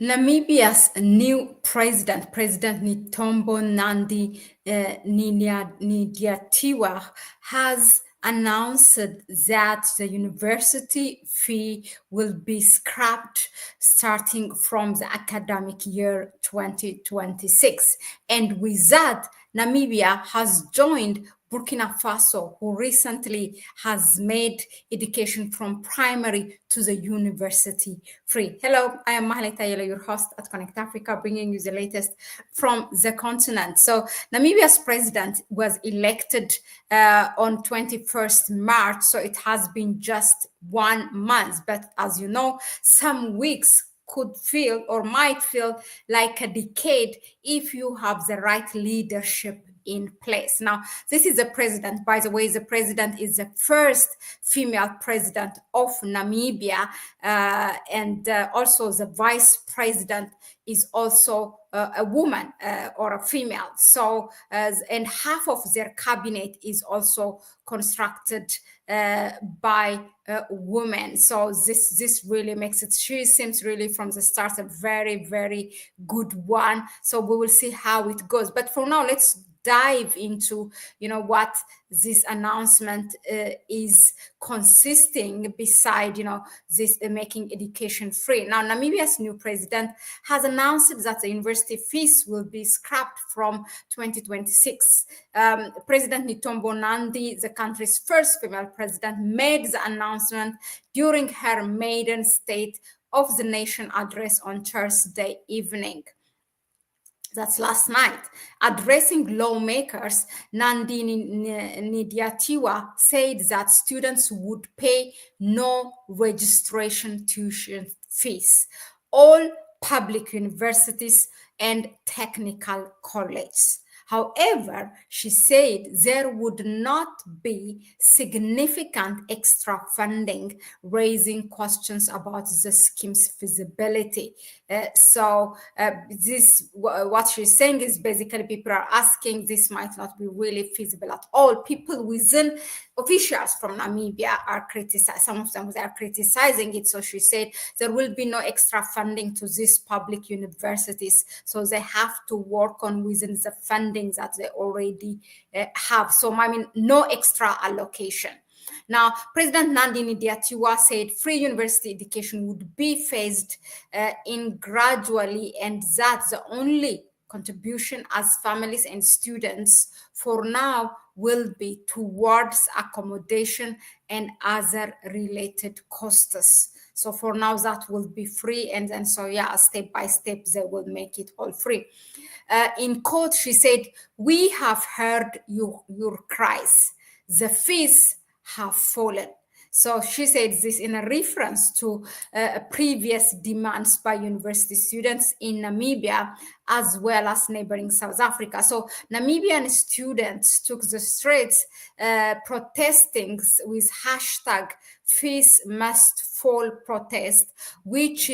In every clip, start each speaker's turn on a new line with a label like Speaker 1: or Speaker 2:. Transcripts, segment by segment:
Speaker 1: Namibia's new president, President Netumbo Nandi Nadiatiwa, has announced that the university fee will be scrapped starting from the academic year 2026. And with that, Namibia has joined Burkina Faso, who recently has made education from primary to the university free. Hello, I am Mahlet, your host at Connect Africa, bringing you the latest from the continent. So, Namibia's president was elected on 21st March, so it has been just 1 month. But as you know, some weeks could feel or might feel like a decade if you have the right leadership in place. Now, this is the president, by the way, the president is the first female president of Namibia, and also the vice president is also a woman or a female. So, and half of their cabinet is also constructed by women. So this really makes it. She seems really from the start a very, very good one. So we will see how it goes. But for now, let's dive into what this announcement is consisting beside this making education free. Now, Namibia's new president has announced that the university fees will be scrapped from 2026. President Netumbo Nandi, the country's first female president, made the announcement during her maiden State of the Nation address on Thursday evening. That's last night. Addressing lawmakers, Nandini Nadiatiwa said that students would pay no registration tuition fees. All public universities and technical colleges. However, she said there would not be significant extra funding, raising questions about the scheme's feasibility. What she's saying is basically people are asking this might not be really feasible at all. People within officials from Namibia are criticizing, some of them are criticizing it. So she said there will be no extra funding to these public universities. So they have to work on within the funding that they already have. So, I mean, no extra allocation. Now, President Nandi Nadiatiwa said free university education would be phased in gradually, and that the only contribution as families and students for now will be towards accommodation and other related costs. So for now, that will be free. And then, so yeah, step by step, they will make it all free. In court, she said, "We have heard your cries. The fees have fallen." So she said this in a reference to previous demands by university students in Namibia, as well as neighboring South Africa. So Namibian students took the streets protesting with hashtag fees must fall protest, which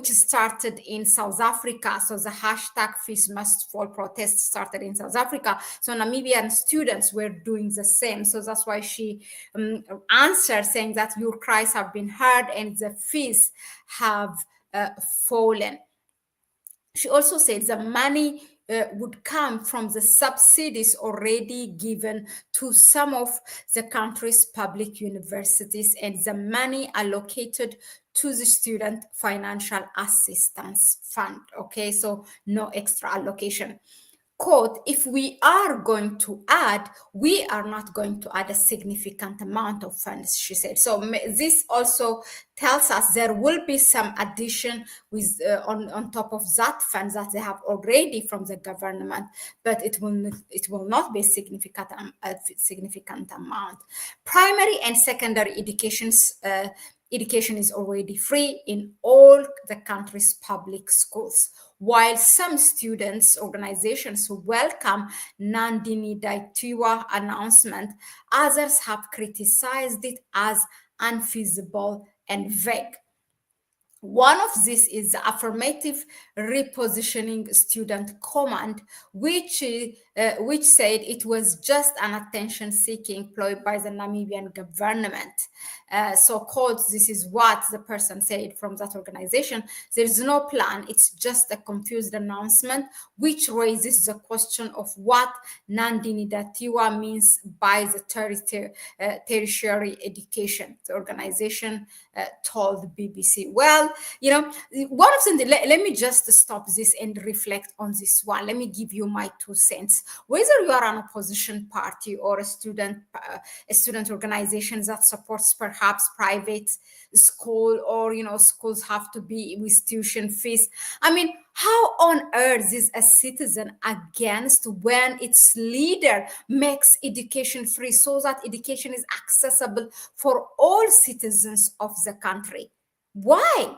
Speaker 1: started in South Africa. So the hashtag fees must fall protest started in South Africa. So Namibian students were doing the same. So that's why she answered saying that your cries have been heard and the fees have fallen. She also said the money would come from the subsidies already given to some of the country's public universities and the money allocated to the Student Financial Assistance Fund. Okay, so no extra allocation. Quote, "If we are going to add, we are not going to add a significant amount of funds," she said. So this also tells us there will be some addition with on top of that funds that they have already from the government, but it will not be a significant amount. Primary and secondary education is already free in all the country's public schools. While some students' organizations welcome Nandini Daitiwa announcement, others have criticized it as unfeasible and vague. One of these is the affirmative repositioning student command, which said it was just an attention-seeking ploy by the Namibian government. So, quote, this is what the person said from that organization. There's no plan. It's just a confused announcement, which raises the question of what Nandini Datiwa means by the tertiary education. The organization told the BBC. Well, one of them, let me just stop this and reflect on this one. Let me give you my 2 cents. Whether you are an opposition party or a student organization that supports perhaps private school, or schools have to be with tuition fees. I mean, how on earth is a citizen against when its leader makes education free so that education is accessible for all citizens of the country? Why?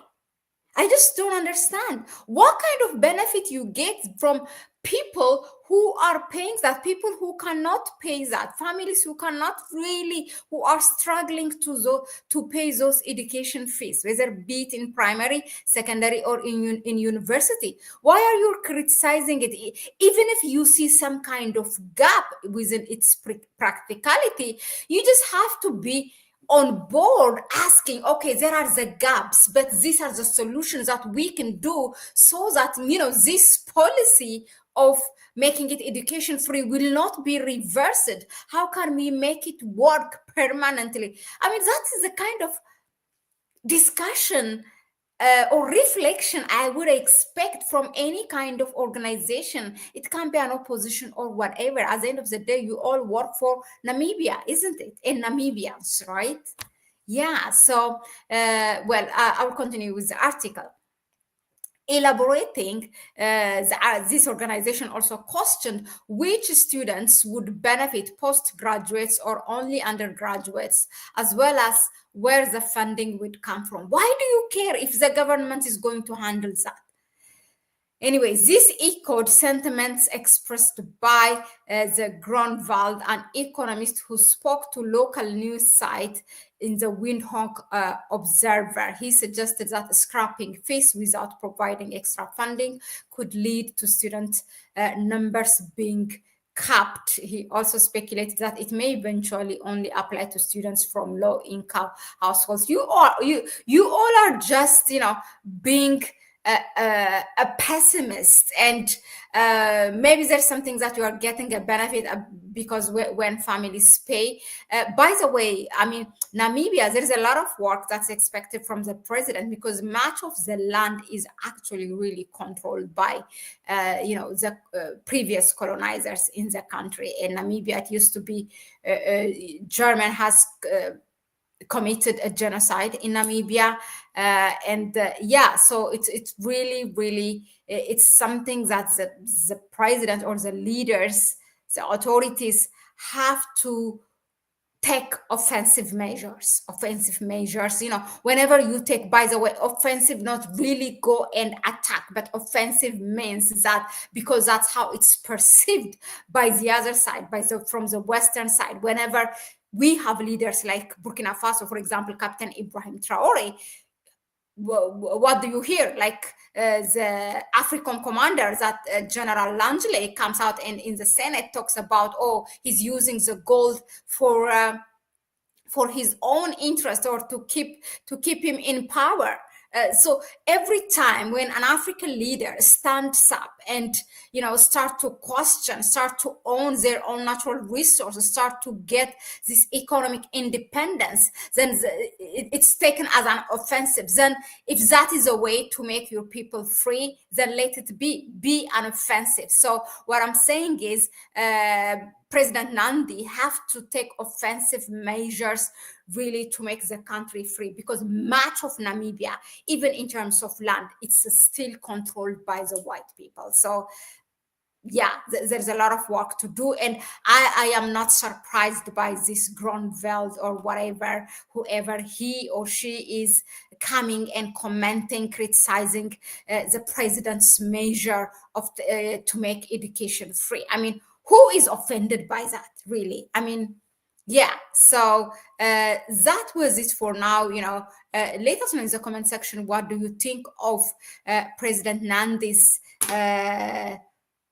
Speaker 1: I just don't understand what kind of benefit you get from people who are paying that, people who cannot pay that, families who cannot really, who are struggling to pay those education fees, whether be it in primary, secondary, or in university. Why are you criticizing it? Even if you see some kind of gap within its practicality, you just have to be on board asking, okay, there are the gaps, but these are the solutions that we can do so that this policy of making it education free will not be reversed. How can we make it work permanently? I mean, that is the kind of discussion or reflection I would expect from any kind of organization. It can't be an opposition or whatever. At the end of the day, you all work for Namibia, isn't it? And Namibians, right? Yeah. So, I'll continue with the article. Elaborating, this organization also questioned which students would benefit postgraduates or only undergraduates, as well as where the funding would come from. Why do you care if the government is going to handle that? Anyway, this echoed sentiments expressed by the Grunwald, an economist who spoke to local news site in the Windhoek Observer. He suggested that scrapping fees without providing extra funding could lead to student numbers being capped. He also speculated that it may eventually only apply to students from low-income households. You all are just being a pessimist, and maybe there's something that you are getting a benefit because when families pay. By the way, I mean, Namibia, there is a lot of work that's expected from the president, because much of the land is actually really controlled by the previous colonizers in the country. In Namibia, it used to be German has committed a genocide in Namibia, so it's really it's something that the president or the leaders, the authorities have to take offensive measures. Whenever you take, by the way, offensive, not really go and attack, but offensive means that, because that's how it's perceived by the other side, from the Western side. Whenever we have leaders like Burkina Faso, for example, Captain Ibrahim Traore, what do you hear? Like the African commander, that General Langley comes out and in the Senate talks about, he's using the gold for his own interest, or to keep him in power. So every time when an African leader stands up and start to question, start to own their own natural resources, start to get this economic independence, then it's taken as an offensive. Then if that is a way to make your people free, then let it be an offensive. So what I'm saying is, President Nandi have to take offensive measures really to make the country free, because much of Namibia, even in terms of land, it's still controlled by the white people. So yeah, there's a lot of work to do, and I am not surprised by this Grunwald or whatever, whoever he or she is, coming and commenting, criticizing the president's measure of to make education free. I mean, who is offended by that, really? I mean, Yeah, so that was it for now. Let us know in the comment section, what do you think of President Nandi's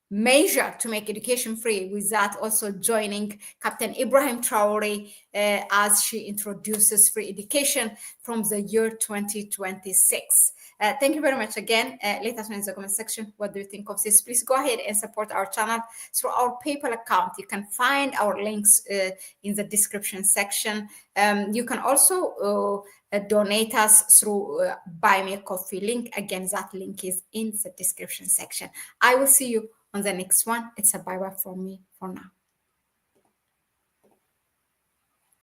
Speaker 1: measure to make education free, with that also joining Captain Ibrahim Traore as she introduces free education from the year 2026. Thank you very much again. Let us know in the comment section, what do you think of this. Please go ahead and support our channel through our PayPal account. You can find our links in the description section. You can also donate us through Buy Me a Coffee link. Again, that link is in the description section. I will see you on the next one. It's a bye bye from me for now.